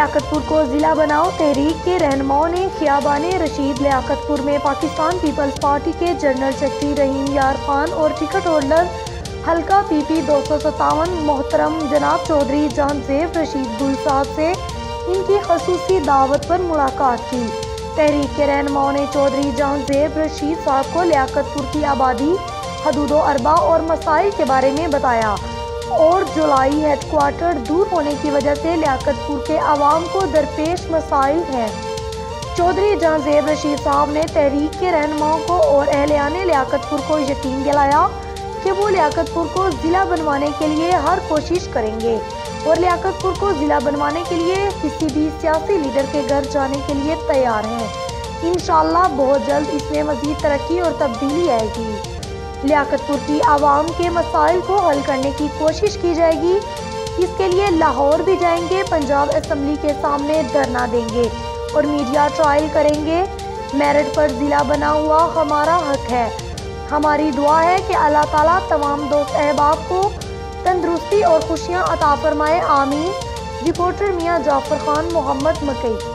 लियाकतपुर को ज़िला बनाओ। तहरीक के रहनुमाओं ने खियाबान रशीद लियाकतपुर में पाकिस्तान पीपल्स पार्टी के जनरल सेक्रेटरी रहीम यार खान और टिकट होल्डर हल्का PP 257 मोहतरम जनाब चौधरी जहांजेब रशीद गुल साहब से इनकी खसूसी दावत पर मुलाकात की। तहरीक के रहनुमाओं ने चौधरी जहांजेब रशीद साहब को लियाकतपुर की आबादी, हदूदो अरबा और मसाइल के बारे में बताया और जुलाई हेडक्वार्टर दूर होने की वजह से लियाकतपुर के आवाम को दरपेश मसाइल हैं। चौधरी जहांजेब रशीद साहब ने तहरीक के रहनुमाओं को और अहलियाने लियाकतपुर को यकीन दिलाया कि वो लियाकतपुर को ज़िला बनवाने के लिए हर कोशिश करेंगे और लियाकतपुर को ज़िला बनवाने के लिए किसी भी सियासी लीडर के घर जाने के लिए तैयार हैं। इंशाअल्लाह बहुत जल्द इसमें मज़ीद तरक्की और तब्दीली आएगी। लियाकतपुर की आवाम के मसाइल को हल करने की कोशिश की जाएगी। इसके लिए लाहौर भी जाएंगे, पंजाब असम्बली के सामने धरना देंगे और मीडिया ट्रायल करेंगे। मेरिट पर ज़िला बना हुआ हमारा हक है। हमारी दुआ है कि अल्लाह ताला तमाम दोस्त अहबाब को तंदुरुस्ती और खुशियाँ अता फरमाए। आमीन। रिपोर्टर मियाँ जाफर खान, मोहम्मद मकई।